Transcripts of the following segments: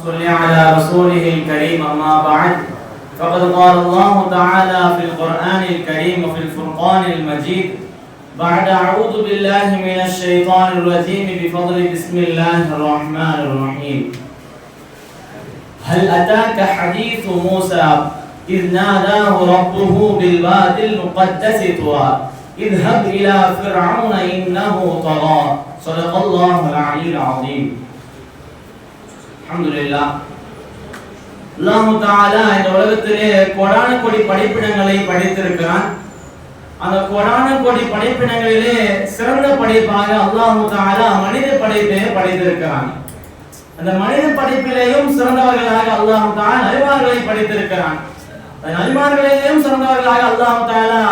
صل على رسوله الكريم أما بعد فقد قال الله تعالى في القرآن الكريم وفي الفرقان المجيد بعد أعوذ بالله من الشيطان الرجيم بفضل بسم الله الرحمن الرحيم هل أتاك حديث موسى إذ ناداه ربه بالواد المقدس طوى اذهب إلى فرعون إنه طغى صدق الله العلي العظيم. அல்ஹம்துலில்லாஹ். அல்லாஹ் தஆலா இந்த உலகத்திலே கோடான கோடி படைப்பினங்களை படைத்திருக்கிறான். அந்த கோடான கோடி படைப்பினங்களிலே சிறந்த படைப்பாக அல்லாஹ் தஆலா மனித படைப்பை படைத்திருக்கிறான். அந்த மனித படைப்பிலேயும் சிறந்தவர்களாக அல்லாஹ் தஆலா நபிமார்களை படைத்திருக்கிறான். அந்த நபிமார்களிலேயும் சிறந்தவர்களாக அல்லாஹ் தஆலா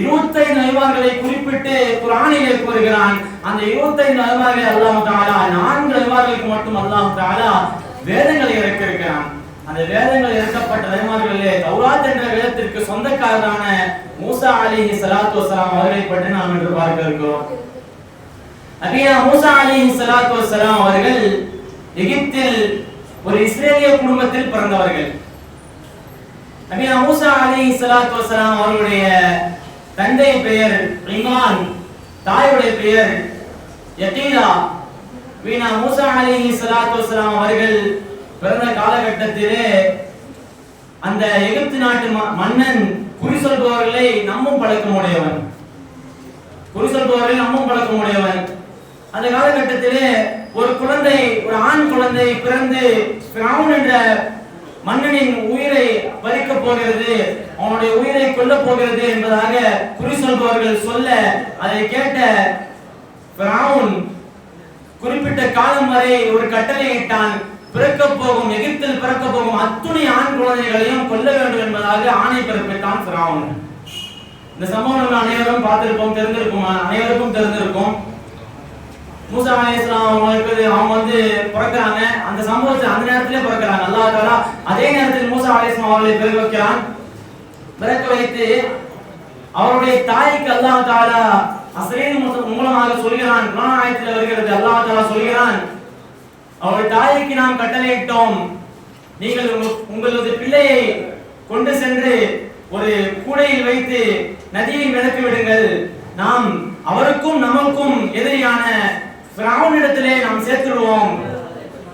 25 நபிமார்களை குறிப்பிட்டு குர்ஆனிலே கூறுகிறான். அந்த 25 நபிமார்களை அல்லாஹ் தஆலா 4 நபிமார்களுக்கு மட்டும் அல்லாஹ் தஆலா வேதங்களை இறக்கியிருக்கிறான். அந்த வேதங்கள் இறக்கப்பட்ட நபிமார்களிலே தௌராத் என்ற வேதத்திற்கு சொந்தக்காரரான மூசா அலைஹி ஸலாத்து வஸலாம் அவர்களை பற்றி நாம் இன்று பார்க்க இருக்கிறோம். நபியா மூசா அலைஹி ஸலாத்து வஸலாம் அவர்கள் எகிப்தில் ஒரு இஸ்ரேலிய குடும்பத்தில் பிறந்தவர்கள். நபியா மூசா அலைஹி ஸலாத்து வஸலாம் அவர்களுடைய தந்தை பெயர் இமான், தாயுடைய பெயர் யகீலா. வீணா மூசா அலைஹி ஸலாத்து வஸலாம் அவர்கள் பிறந்த காலகட்டத்திலே அந்த எகிப்து நாட்டு மன்னன் குறி சொல்பவர்களை நம்பும் பழக்கமுடையவன். அந்த காலகட்டத்திலே ஒரு குழந்தை, ஒரு ஆண் குழந்தை பிறந்து ஃபிரௌன் என்ற மன்னனின் உயிரை பறிக்க போகிறது, அவனுடைய உயிரை கொல்ல போகிறது என்பதாக குறி சொல்பவர்கள் சொல்ல அதை கேட்ட ஃபிரௌன் குறிப்பிட்ட காலம் வரை ஒரு கட்டளையிட்டான். எகிப்தில் பிறக்க போகும் அத்துணை ஆண் குழந்தைகளையும் கொல்ல வேண்டும் என்பதாக ஆணை பிறப்பித்தான் ஃபிரௌன். இந்த சம்பவம் அனைவரும் பார்த்திருப்போம், அனைவருக்கும் தெரிந்திருக்கும். மூசா அலைஹிஸ்ஸலாம் அவங்க பிறக்கிறாங்க. அந்த சம்பவத்தை அந்த நேரத்திலே பிறக்கிறாங்க. அல்லாஹ் தஆலா அதே நேரத்தில் மூசா அலைஹிஸ்ஸலாம் அவர்களை பிறக்க வைத்து அவருடைய தாய்க்கு அல்லாஹ் தஆலா அஸ்ரீன் மூலமாக சொல்கிறான். குர்ஆன் ஆயத்தில் வருகிறது, அல்லாஹ் தஆலா சொல்கிறான், அவருடைய தாய்க்கு நாம் கட்டளையிட்டோம், நீங்கள் உங்களது பிள்ளையை கொண்டு சென்று ஒரு கூடையில் வைத்து நதியில் மிதக்க விடுங்கள், நாம் அவருக்கும் நமக்கும் எதிரியான ஃபிரௌனிடத்திலே நாம் சேர்த்துடுவோம்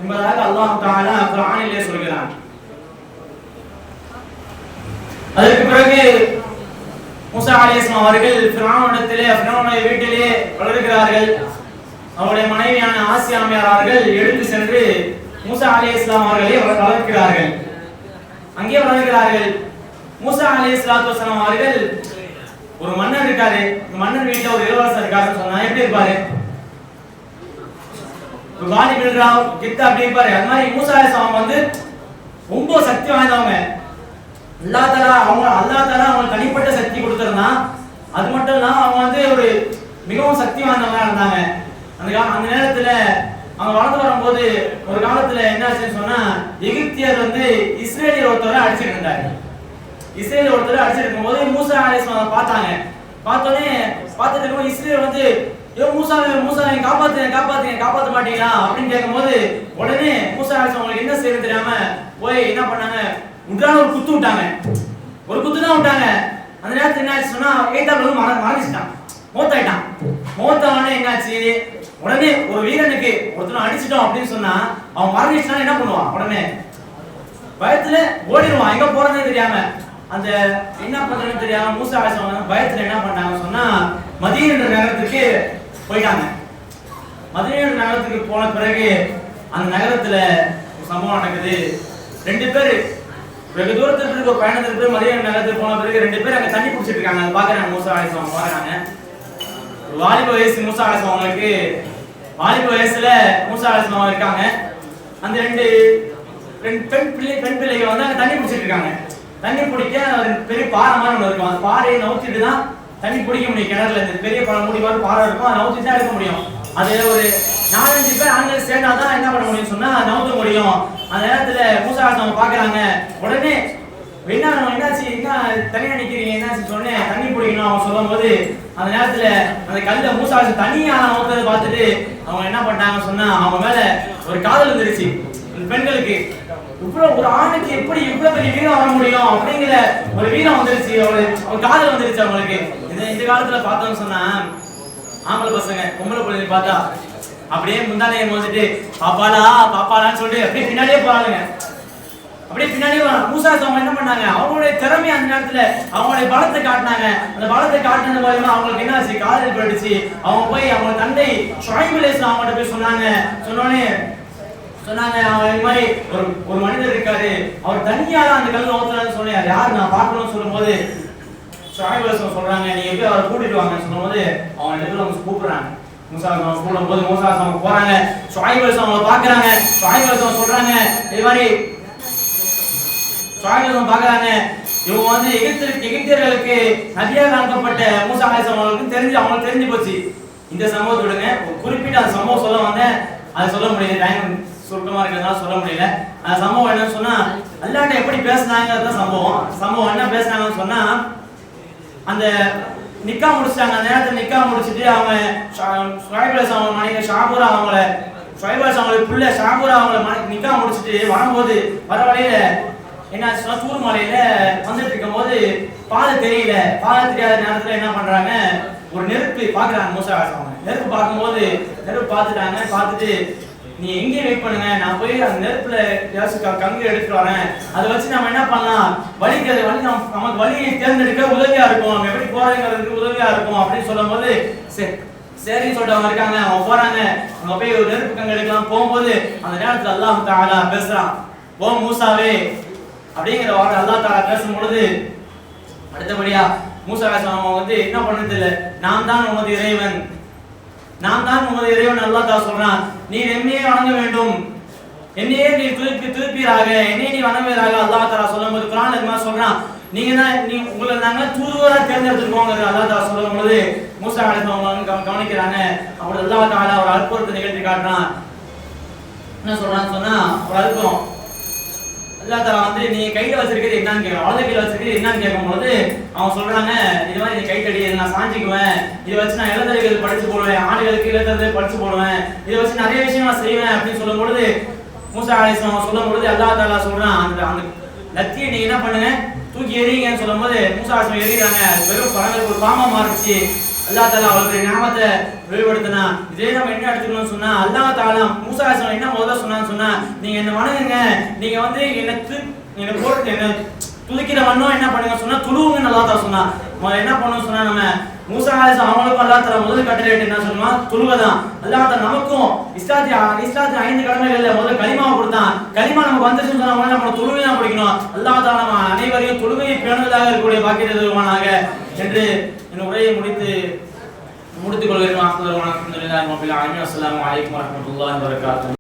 என்பதாக அல்லாஹ் தஆலா குர்ஆனிலே சொல்கிறான். அதற்கு பிறகு மூசா அலைஹிஸ்ஸலாம் அவர்கள் ஃபிரௌனுடைய வீட்டிலே வளர்கிறார்கள். அவருடைய மனைவியான ஆசியா அம்மையார் அவர்கள் எடுத்து சென்று மூசா அலைஹிஸ்ஸலாம் அவர்களை வளர்க்கிறார்கள். அங்கே வளர்க்கிறார்கள். மூசா அலைஹிஸ்ஸலாத்து வஸலாம் அவர்கள் ஒரு மன்னர் இருக்காரு, மன்னர் வீட்டுல ஒரு இளவரசர் இருக்காருன்னு சொன்னா எப்படி இருப்பாரு? பாடி பில்டராவ் கிட்ட அப்படி இருப்பாரு. அது மாதிரி மூசா அலைஹிஸ்ஸலாம் ரொம்ப சக்தி வாய்ந்தவங்க. அல்லாஹ் தஆலா அவங்க தனிப்பட்ட சக்தி கொடுத்திருந்தான். அது மட்டும் இல்லாம அவங்க ஒரு மிகவும் சக்தி வாய்ந்தவங்க இருந்தாங்க. அந்த நேரத்துல அவங்க வளர்ந்து வரும்போது ஒரு காலத்துல என்ன ஆச்சுன்னு சொன்னா, எகிப்தியர் இஸ்ரேலியர் ஒருத்தரை அடிச்சிட்டு இருந்தாரு. இஸ்ரேலியர் ஒருத்தரை அடிச்சிட்டு இருக்கும்போது மூசா அலைஹிஸ்ஸலாம் பார்த்துட்டு இருக்கும்போது இஸ்ரேல் மூசாவை காப்பாத்த மாட்டீங்களா அப்படின்னு கேட்கும்போது உடனே மூசா அலைஹிஸ்ஸலாம் அவங்களுக்கு என்ன செய்யறது தெரியாம போய் என்ன பண்ணாங்க, ஒரு குத்து விட்டாங்க. ஒரு குத்து தான் விட்டாங்க. அந்த நேரத்துல என்ன ஆச்சு சொன்னா, ஏத்தாப்புல மரணிச்சிட்டான், மௌத்தாயிட்டான். மௌத்தானே என்னாச்சு, உடனே ஒரு வீரனுக்கு ஒருத்தனை அடிச்சிட்டோம் அப்படின்னு சொன்னா அவன் மரணிச்சிட்டான், என்ன பண்ணுவான், உடனே பயத்துல ஓடிடுவான், எங்க போறதுன்னு தெரியாம. அந்த என்ன பண்றதுன்னு தெரியாம மூசா அலைஹிஸ்ஸலாம் பயத்துல என்ன பண்ணாங்க சொன்னா மதீனா என்ற நகரத்துக்கு போயிட்டாங்க. மதீனா என்ற நகரத்துக்கு போன பிறகு அந்த நகரத்துல ஒரு சம்பவம் நடக்குது. 2 பேர் வெகு தூரத்துல இருக்க ஒரு பயணத்துக்கு போய் மதீனா நகரத்துக்கு போன பிறகு 2 பேர் அங்க தண்ணி குடிச்சிட்டு இருக்காங்க. அதை பாக்குறாங்க. மூசா அலைஹிஸ்ஸலாம் பாக்குறாங்க. வாலிப வயசு மூசா அலைஹிஸ்ஸலாம் அவங்களுக்கு, வாலிப வயசுல மூசா அலைஹிஸ்ஸலாம் இருக்காங்க. அந்த ரெண்டு பெண் பிள்ளைகள் அங்க தண்ணி குடிச்சிட்டு இருக்காங்க. தண்ணி குடிக்க ஒரு பெரிய பாறை மாதிரி ஒன்று இருக்கும். அந்த பாறையை நவுத்திட்டு தான் தண்ணி குடிக்க முடியும். கிணறுல இந்த பெரிய பழம் மூடி மாதிரி பாறை இருக்கும், அதை நவுத்திட்டு தான் எடுக்க முடியும். அது ஒரு 4-5 பேர் ஆண்கள் சேர்ந்தாதான் என்ன பண்ண முடியும் சொன்னா நவுத்த முடியும். அந்த நேரத்துல மூசா அலைஹிஸ்ஸலாம் பாக்குறாங்க. உடனே என்னாச்சு, என்ன தனியா நிக்கிறீங்க, என்னாச்சு சொன்னேன், தண்ணி பிடிக்கணும் அவங்க சொல்லும் போது அந்த நேரத்துல அந்த கல்ல மூசா அலைஹிஸ்ஸலாம் தனியா நவுத்ததை பார்த்துட்டு அவங்க என்ன பண்ணாங்க சொன்னா அவங்க மேல ஒரு காதல் வந்துருச்சு. பெண்களுக்கு இவ்வளவு ஒரு ஆணுக்கு எப்படி இவ்வளவு பெரிய வீரம் வர முடியும் அப்படிங்கிற ஒரு வீரம் வந்துருச்சு, அவர் காதல் வந்துருச்சு அவங்களுக்கு. இந்த காலத்துல பார்த்தோம்னு சொன்னா ஆம்பளை பசங்க பொம்பளை பிள்ளைங்க பார்த்தா அப்படியே முந்தானையை மோதிட்டு பாப்பாலா பாப்பாலான்னு சொல்லிட்டு அப்படியே பின்னாடியே போறாங்க. அப்படியே பின்னாடியே மூசா அவங்க என்ன பண்ணாங்க, அவங்களுடைய திறமையை அந்த நேரத்துல அவங்களுடைய பலத்தை காட்டினாங்க. அந்த பலத்தை காட்டினது மூலமா அவங்களுக்கு என்ன ஆச்சு, காதல் போயிடுச்சு. அவங்க போய் அவங்க தந்தை ஷுஐப் அலைஹிஸ்ஸலாம் அவங்கள்ட்ட போய் சொன்னோடனே அவங்க இந்த மாதிரி ஒரு மனிதர் இருக்காரு, அவர் தனியா அந்த கல்ல ஊத்துறாருன்னு சொன்னார். யார் நான் பார்க்கணும்னு சொல்லும்போது ஷுஐப் அலைஹிஸ்ஸலாம் சொல்றாங்க, நீங்க போய் அவரை கூட்டிட்டு வாங்கன்னு சொல்லும்போது அவங்க இடத்துல அவங்க கூப்பிடுறாங்க. மூசா அவங்க கூடும்போது மூசா அவங்க போறாங்க, ஷுஐப் அலைஹிஸ்ஸலாம் அவங்களை பாக்குறாங்க. ஷுஐப் அலைஹிஸ்ஸலாம் சொல்றாங்க இது மாதிரி பாக்குறாங்க, இவங்க வந்து எகிப்தியர்களுக்கு நபியாக அனுப்பப்பட்ட மூசா அலைஹிஸ்ஸலாம் அவங்களுக்கு தெரிஞ்சு போச்சு. இந்த சம்பவத்தை விடுங்க, குறிப்பிட்ட அந்த சம்பவம் சொல்ல வந்தேன், அதை சொல்ல முடியல, டைம் சுருக்கமா இருக்கிறதுனால சொல்ல முடியல. அந்த சம்பவம் என்னன்னு சொன்னா அல்லாஹ்ட்ட எப்படி பேசினாங்கிறது சம்பவம் என்ன பேசினாங்கன்னு சொன்னா, அந்த நிக்கா முடிச்சிட்டாங்க. அந்த நேரத்தில் நிக்கா முடிச்சுட்டு அவங்க ஷுஐப் அலைஹிஸ்ஸலாம் அவங்க மனைவி ஷாபூரா ஷுஐப் அலைஹிஸ்ஸலாம் அவங்களுக்கு புள்ள ஷாபூரா நிக்கா முடிச்சுட்டு வரும்போது வர வழியில என்ன தூர் மலையில வந்துட்டு இருக்கும் போது பாதை தெரியாத நேரத்துல என்ன பண்றாங்க, ஒரு நெருப்பு பாக்குறாங்க. மூசா அலைஹிஸ்ஸலாம் நெருப்பு பார்க்கும்போது நெருப்பு பார்த்துட்டு நீ எங்கே வெயிட் பண்ணுங்க, நான் போய் அந்த நெருப்புல கங்கு எடுத்துட்டு வரேன், அதை வச்சு நம்ம என்ன பண்ணலாம், நமக்கு வழியை தேர்ந்தெடுக்க உதவியா இருக்கும், நம்ம எப்படி போறதுங்கிறதுக்கு உதவியா இருக்கும் அப்படின்னு சொல்லும் போது சரின்னு சொல்லிட்டு அவங்க இருக்காங்க. அவங்க போறாங்க, அவங்க போய் ஒரு நெருப்பு கங்கு எடுக்கலாம். போகும்போது அந்த நேரத்துல அல்லாஹ் தஆலா பேசுறான், ஓ மூசாவே அப்படிங்கிற வார்த்தை அல்லாஹ் தஆலா பேசும் பொழுது அடுத்தபடியா மூசா அலைஹிஸ்ஸலாம் வந்து என்ன பண்ணது இல்ல, நான் தான் உமது இறைவன் அல்லாஹ் தஆலா சொல்றான், நீ என்னையே வணங்க வேண்டும், என்னையே நீ துதிப்பீராக, என்னையே நீ வணங்குவீராக அல்லாஹ் தஆலா சொல்லும்போது குர்ஆன்ல என்ன சொல்றான், உங்களை நாங்க தூதுவரா தேர்ந்தெடுத்துக்கோங்க அல்லாஹ் தஆலா சொல்லும்போது மூசா அலைஹிஸ்ஸலாம் கவனிக்கிறாங்க. அப்படி அல்லாஹ் தஆலா ஒரு அற்புதத்தை நிகழ்த்தி காட்டுறான். என்ன சொல்றான்னு சொன்னா ஒரு அற்புதம், அல்லாஹ் தஆலா வந்து நீ கையில வச்சிருக்கிறது என்னன்னு கேட்கறான். வலது கையில வச்சிருக்கிறது என்னன்னு கேட்கும்போது அவங்க சொல்றாங்க, இது மாதிரி நீ கைத்தடி நான் சாஞ்சிக்குவேன், இதை வச்சு நான் இளந்தரைகள் படிச்சு போடுவேன், ஆடுகளுக்கு இளந்தரை படிச்சு போடுவேன், இதை வச்சு நிறைய விஷயம் நான் செய்வேன் அப்படின்னு சொல்லும் பொழுது மூசா அலைஹிஸ்ஸலாம் சொல்லும் பொழுது அல்லாஹ் தஆலா சொல்றான், அந்த லத்தியை நீங்க என்ன பண்ணுங்க தூக்கி எறிங்கன்னு சொல்லும் போது மூசா அலைஹிஸ்ஸலாம் எறிகிறாங்க. வெறும் பழங்களுக்கு ஒரு பாமா மாறிச்சு. அல்லாஹ் தஆலா அவருடைய ஞாபகத்தை வெளிப்படுத்தினா. இதே நம்ம என்ன எடுத்துக்கணும்னு சொன்னா அல்லாஹ் தஆலா மூசா அலைஹிஸ்ஸலாம் என்ன முதல்ல சொன்னான்னு சொன்னா, நீங்க என்ன வணங்குங்க, நீங்க வந்து என்ன போட்டு என்ன துதிக்கிற வண்ணம் என்ன பண்ணுங்க சொன்னா துளுவுங்கன்னு அல்லாஹ் தஆலா சொன்னா. என்ன பண்ணணும் சொன்னா நம்ம மூசா அலைஹிஸ்ஸலாம் அவங்களுக்கும் அல்லாஹ் தஆலா முதல் கட்டளை என்ன சொன்னா துளுவதான். அல்லாஹ் தஆலா நமக்கும் இஸ்லாத்தின் 5 கடமைகள்ல முதல்ல கலிமாவை கொடுத்தான். கலிமா நமக்கு வந்துச்சுன்னு சொன்னா நம்ம தொழுகை தான் படிக்கணும். அல்லாஹ் தஆலா நம்ம அனைவரையும் தொழுகையை பேணுவதாக இருக்கக்கூடிய பாக்கியத்தை தருவானாக என்று என் உரையை முடித்துக் கொள்கிறேன். அஸ்ஸலாமு அலைக்கும் வரஹ்மத்துல்லாஹி வபரகாத்துஹு.